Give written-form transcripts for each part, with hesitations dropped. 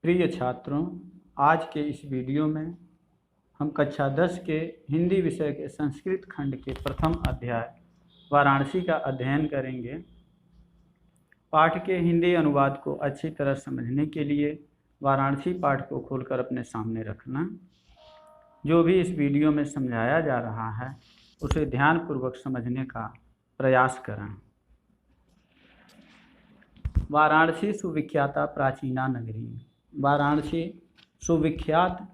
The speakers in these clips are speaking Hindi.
प्रिय छात्रों, आज के इस वीडियो में हम कक्षा 10 के हिंदी विषय के संस्कृत खंड के प्रथम अध्याय वाराणसी का अध्ययन करेंगे। पाठ के हिंदी अनुवाद को अच्छी तरह समझने के लिए वाराणसी पाठ को खोलकर अपने सामने रखना। जो भी इस वीडियो में समझाया जा रहा है उसे ध्यानपूर्वक समझने का प्रयास करें। वाराणसी सुविख्याता प्राचीना नगरी। वाराणसी सुविख्यात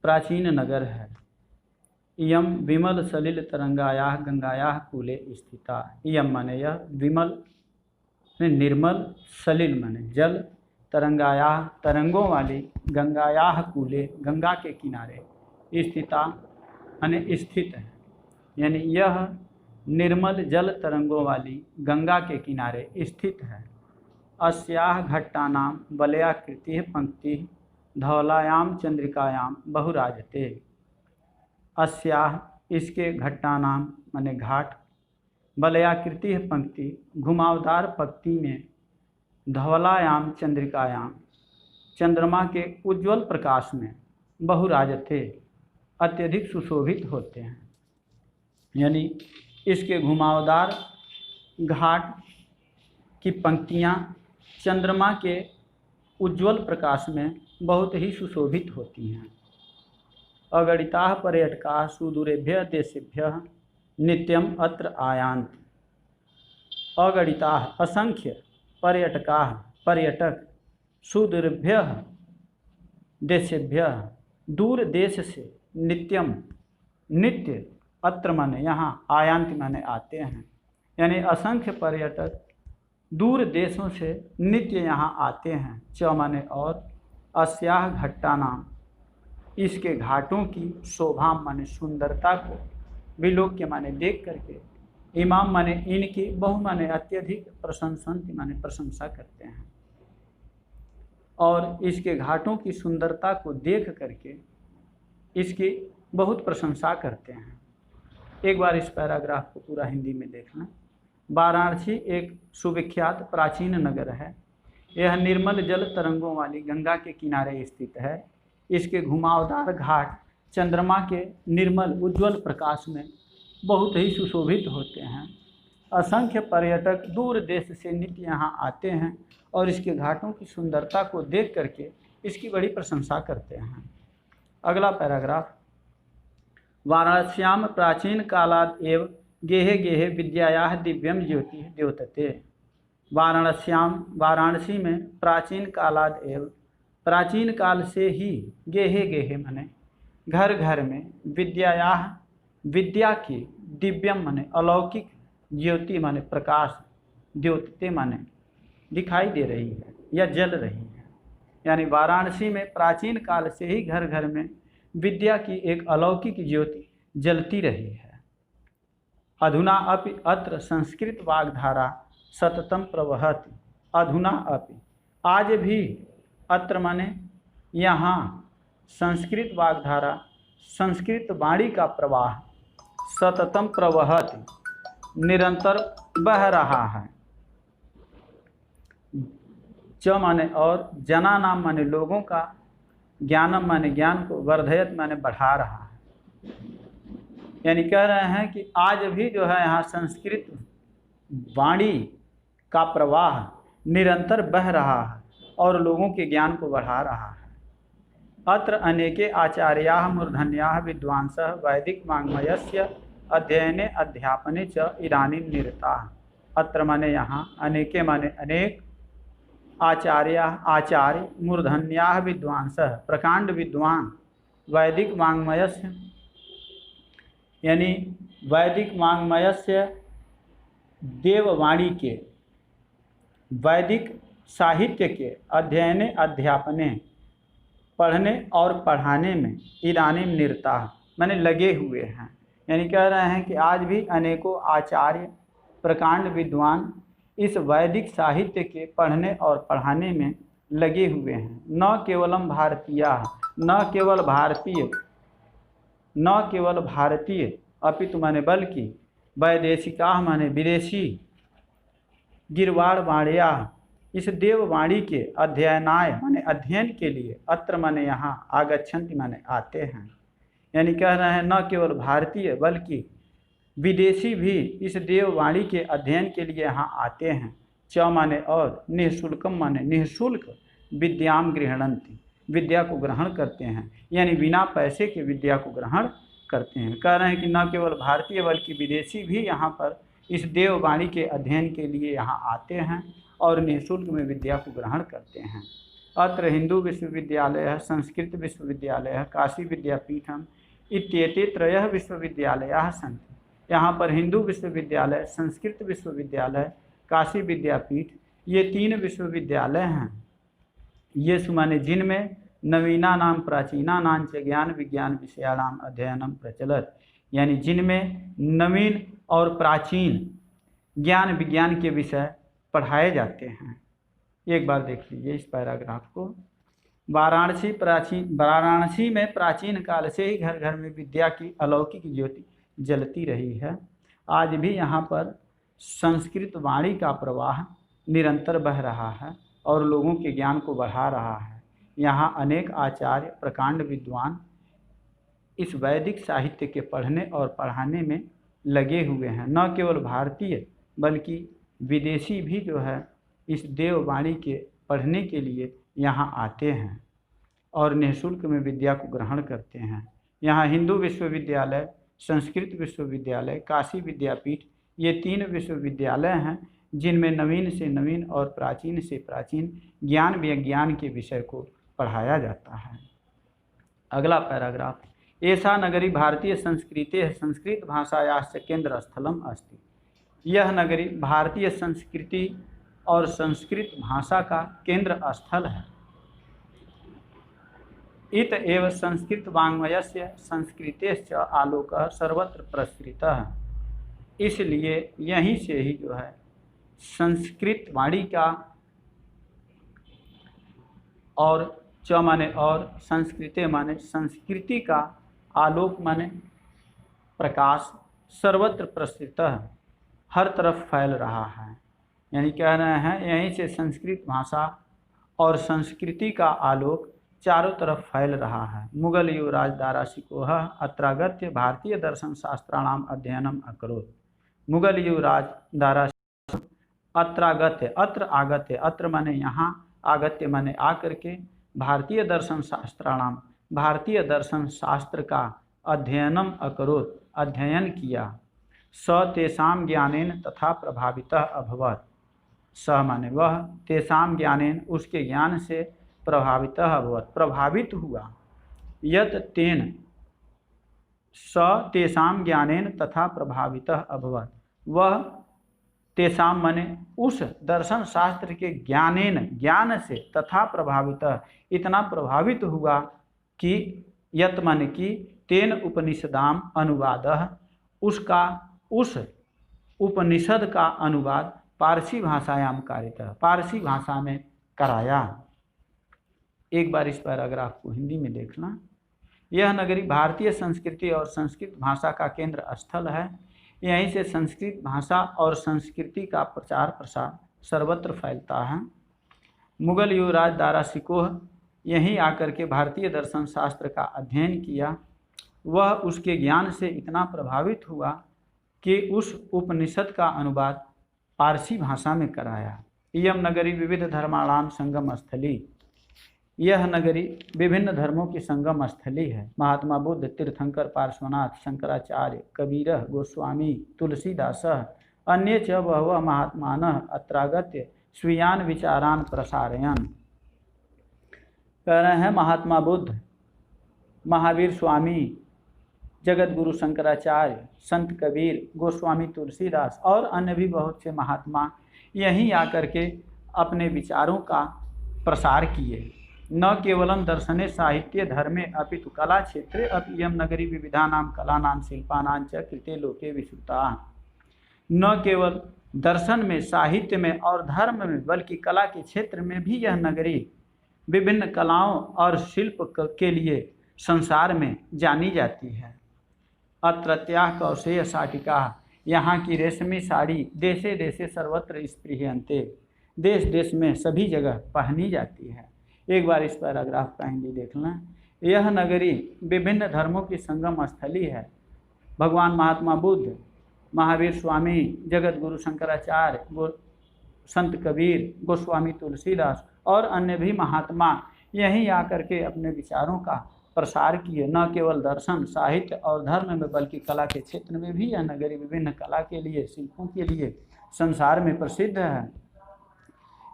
प्राचीन नगर है। इयम विमल सलिल तरंगायाः गंगायाः कूले स्थिता। इयम माने यह, विमल निर्मल, सलिल माने जल, तरंगायाः तरंगों वाली, गंगायाः कूले गंगा के किनारे, स्थिता माने स्थित है। यानी यह निर्मल जल तरंगों वाली गंगा के किनारे स्थित है। अस्याः घट्टानां वलयाकृतिः पंक्तिः धवलायां चंद्रिकायां बहुराजते। अस्याः इसके घट्टानां माने घाट, वलयाकृति पंक्ति घुमावदार पंक्ति में, धवलायाम चंद्रिकायाम चंद्रमा के उज्ज्वल प्रकाश में, बहुराजते अत्यधिक सुशोभित होते हैं। यानी इसके घुमावदार घाट की पंक्तियाँ चंद्रमा के उज्ज्वल प्रकाश में बहुत ही सुशोभित होती हैं। अगणिताः पर्यटकाः सुदूरेभ्यः देशेभ्यः नित्यम अत्र आयान्ति। अगणिताः असंख्य, पर्यटकाः पर्यटक, सुदूरेभ्यः देशेभ्यः दूर देश से, नित्यम नित्य, अत्र माने यहाँ, आयान्ति माने आते हैं। यानी असंख्य पर्यटक दूर देशों से नित्य यहाँ आते हैं। च माने और, अस्याः घट्टानां इसके घाटों की, शोभा माने सुंदरता को, विलोक्य माने देख करके, इमाम माने इनकी, बहु माने अत्यधिक, प्रशंसन्ति माने प्रशंसा करते हैं। और इसके घाटों की सुंदरता को देख करके इसकी बहुत प्रशंसा करते हैं। एक बार इस पैराग्राफ को पूरा हिंदी में देखना। वाराणसी एक सुविख्यात प्राचीन नगर है। यह निर्मल जल तरंगों वाली गंगा के किनारे स्थित है। इसके घुमावदार घाट चंद्रमा के निर्मल उज्ज्वल प्रकाश में बहुत ही सुशोभित होते हैं। असंख्य पर्यटक दूर देश से नित्य यहाँ आते हैं और इसके घाटों की सुंदरता को देख करके इसकी बड़ी प्रशंसा करते हैं। अगला पैराग्राफ। वाराणस्याम प्राचीन कालाद एव गेहे गेहे विद्यायाः दिव्यम ज्योति द्योतते। वाराणस्याम वाराणसी में प्राचीन कालाद एव प्राचीन काल से ही, गेहे गेहे माने घर घर में, विद्यायाः विद्या की, दिव्यम माने अलौकिक, ज्योति माने प्रकाश, द्योतते माने दिखाई दे रही है या जल रही है। यानी वाराणसी में प्राचीन काल से ही घर घर में विद्या की एक अलौकिक ज्योति जलती रही है। अधुना अपि अत्र संस्कृत वाग्धारा सततम प्रवहति। अधुना अपि आज भी, अत्र माने यहाँ, संस्कृत वाग्धारा संस्कृत वाणी का प्रवाह, सततम प्रवहति निरंतर बह रहा है। च माने और, जना नाम माने लोगों का, ज्ञानम माने ज्ञान को, वर्धयत माने बढ़ा रहा है। यानी कह रहे हैं कि आज भी जो है यहाँ संस्कृत वाणी का प्रवाह निरंतर बह रहा है और लोगों के ज्ञान को बढ़ा रहा है। अत्र अनेके आचार्याः मूर्धन्याः विद्वांसः वैदिक वाङ्मयस्य अध्ययने अध्यापने च इदानीं निरताः। अत्र माने यहाँ, अनेके माने अनेक, आचार्य मूर्धन्याः विद्वांसः प्रकांड विद्वान, वैदिक वाङ्मयस्य यानी वैदिक वाङ्मयस्य देववाणी के, वैदिक साहित्य के, अध्ययने अध्यापने पढ़ने और पढ़ाने में, इदानीं निरताः माने लगे हुए हैं। यानी कह रहे हैं कि आज भी अनेकों आचार्य, प्रकांड विद्वान इस वैदिक साहित्य के पढ़ने और पढ़ाने में लगे हुए हैं। न केवलम भारतीयाः, न केवल भारतीय, अपितु माने बल्कि, वैदेशिकाः माने विदेशी, गिरवाड़ वाणियाः इस देववाणी के अध्ययनाय माने अध्ययन के लिए अत्र माने यहाँ आगच्छन्ति माने आते हैं। यानी कह रहे हैं न केवल भारतीय बल्कि विदेशी भी इस देववाणी के अध्ययन के लिए यहाँ आते हैं। च माने और, निःशुल्कम माने निःशुल्क, विद्याम गृहणन्ति विद्या को ग्रहण करते हैं, यानी बिना पैसे के विद्या को ग्रहण करते हैं। कह रहे हैं कि न केवल भारतीय बल्कि विदेशी भी यहाँ पर इस देववाणी के अध्ययन के लिए यहाँ आते हैं और निःशुल्क में विद्या को ग्रहण करते हैं। अत्र हिंदू विश्वविद्यालय, संस्कृत विश्वविद्यालय, काशी विद्यापीठम इत्येते त्रयः विश्वविद्यालयाः सन्ति। यहाँ पर हिंदू विश्वविद्यालय, संस्कृत विश्वविद्यालय, काशी विद्यापीठ, ये 3 विश्वविद्यालय हैं। ये सुमाने जिनमें नवीना नाम प्राचीना नाम च ज्ञान विज्ञान विषयाणाम अध्ययनम प्रचलत, यानी जिनमें नवीन और प्राचीन ज्ञान विज्ञान के विषय पढ़ाए जाते हैं। एक बार देख लीजिए इस पैराग्राफ को। वाराणसी में प्राचीन काल से ही घर घर में विद्या की अलौकिक ज्योति जलती रही है। आज भी यहाँ पर संस्कृत वाणी का प्रवाह निरंतर बह रहा है और लोगों के ज्ञान को बढ़ा रहा है। यहाँ अनेक आचार्य, प्रकांड विद्वान इस वैदिक साहित्य के पढ़ने और पढ़ाने में लगे हुए हैं। न केवल भारतीय बल्कि विदेशी भी जो है इस देववाणी के पढ़ने के लिए यहाँ आते हैं और निःशुल्क में विद्या को ग्रहण करते हैं। यहाँ हिंदू विश्वविद्यालय, संस्कृत विश्वविद्यालय, काशी विद्यापीठ, ये 3 विश्वविद्यालय हैं जिनमें नवीन से नवीन और प्राचीन से प्राचीन ज्ञान विज्ञान के विषय को पढ़ाया जाता है। अगला पैराग्राफ। एषा नगरी भारतीय संस्कृतेः संस्कृत भाषायाश्च केंद्र स्थलम अस्ति। यह नगरी भारतीय संस्कृति और संस्कृत भाषा का केंद्र स्थल है। इत एव संस्कृत वाङ्मयस्य संस्कृतेश्च आलोकः सर्वत्र प्रसृतः। इसलिए यहीं से ही जो है संस्कृत वाणी का और च माने और, संस्कृते माने संस्कृति का, आलोक माने प्रकाश, सर्वत्र प्रसृतः हर तरफ फैल रहा है। यानी कह रहे हैं यहीं से संस्कृत भाषा और संस्कृति का आलोक चारों तरफ फैल रहा है। मुगल युवराज दाराशिकोह अत्रागत्य भारतीय दर्शन शास्त्राणाम अध्ययनम अकरोत्। मुगल युवराज दाराशिकोह अत्रागत्य, अत्र आगत्य, अत्र माने यहाँ, आगत्य माने आकर के, भारतीय दर्शन शास्त्राणाम भारतीय दर्शन शास्त्र का अध्ययनम अकरोत् अध्ययन किया। स तेषां ज्ञानेन तथा प्रभावितः अभवत्। स माने वह, तेषां ज्ञानेन उसके ज्ञान से प्रभावितः अभवत् प्रभावित हुआ। यत तेन स तेषां ज्ञानेन तथा प्रभावितः अभवत्, वह तेषां माने उस दर्शन शास्त्र के ज्ञानेन ज्ञान से, तथा प्रभावितः इतना प्रभावित हुआ कि, यत माने कि, तेन उपनिषदाम अनुवादः उसका उस उपनिषद का अनुवाद पारसी भाषायाम कारितः पारसी भाषा में कराया। एक बार इस पैराग्राफ को हिंदी में देखना। यह नगरी भारतीय संस्कृति और संस्कृत भाषा का केंद्र स्थल है। यहीं से संस्कृत भाषा और संस्कृति का प्रचार प्रसार सर्वत्र फैलता है। मुगल युवराज दाराशिकोह यहीं आकर के भारतीय दर्शन शास्त्र का अध्ययन किया। वह उसके ज्ञान से इतना प्रभावित हुआ कि उस उपनिषद का अनुवाद पारसी भाषा में कराया। इयम नगरी विविध धर्माणाम संगम स्थली। यह नगरी विभिन्न धर्मों की संगम स्थली है। महात्मा बुद्ध, तीर्थंकर, पार्श्वनाथ, शंकराचार्य, कबीर, गोस्वामी, तुलसीदास, अन्ये च बहवः महात्मानः अत्रागत्य स्वीयान विचारान प्रसारयन्। कह रहे हैं महात्मा बुद्ध, महावीर स्वामी, जगत गुरु शंकराचार्य, संत कबीर, गोस्वामी तुलसीदास और अन्य भी बहुत से महात्मा यहीं आकर के अपने विचारों का प्रसार किए। न केवलं दर्शने साहित्ये धर्मे अपितु कला क्षेत्रे अपि इयं नगरी विविधानां कलानां शिल्पानां च कृते लोके विश्रुता। न केवल दर्शन में, साहित्य में और धर्म में बल्कि कला के क्षेत्र में भी यह नगरी विभिन्न कलाओं और शिल्प के लिए संसार में जानी जाती है। अत्रत्याः कौशेय शाटिका, यहाँ की रेशमी साड़ी देशे देशे सर्वत्र स्पृह्यन्ते, देश देश में सभी जगह पहनी जाती है। एक बार इस पैराग्राफ का हिंदी देख लें। यह नगरी विभिन्न धर्मों की संगम स्थली है। भगवान महात्मा बुद्ध, महावीर स्वामी, जगत गुरु शंकराचार्य, संत कबीर, गोस्वामी तुलसीदास और अन्य भी महात्मा यहीं आकर के अपने विचारों का प्रसार किए। न केवल दर्शन, साहित्य और धर्म में बल्कि कला के क्षेत्र में भी यह नगरी विभिन्न कला के लिए, शिल्पों के लिए संसार में प्रसिद्ध है।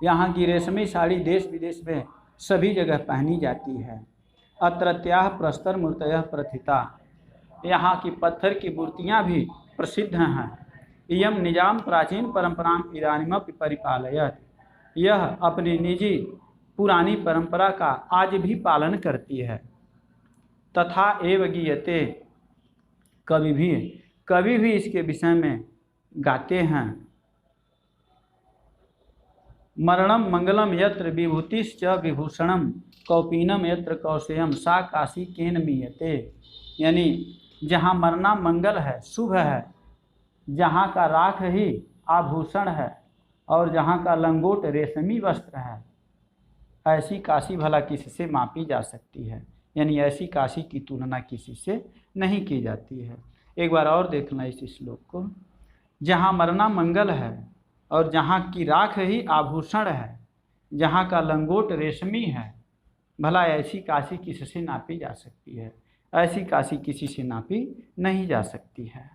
यहाँ की रेशमी साड़ी देश विदेश में सभी जगह पहनी जाती है। अत्रत्याः प्रस्तर मूर्तयः प्रथिता, यहाँ की पत्थर की मूर्तियाँ भी प्रसिद्ध हैं। इयं निजाम प्राचीन परंपरां इदानीमपि परिपालयत्, यह अपनी निजी पुरानी परंपरा का आज भी पालन करती है। तथा एव गीयते, कवि भी इसके विषय में गाते हैं। मरणम मंगलम यत्र विभूतिश्च विभूषणम कौपीनम यत्र कौशेयम सा काशी केन मीयते, यानी जहाँ मरना मंगल है, शुभ है, जहाँ का राख ही आभूषण है और जहाँ का लंगोट रेशमी वस्त्र है, ऐसी काशी भला किसी से मापी जा सकती है। यानी ऐसी काशी की तुलना किसी से नहीं की जाती है। एक बार और देखना इस श्लोक को। जहाँ मरना मंगल है और जहाँ की राख ही आभूषण है, जहाँ का लंगोट रेशमी है, भला ऐसी काशी किसी से नापी जा सकती है? ऐसी काशी किसी से नापी नहीं जा सकती है।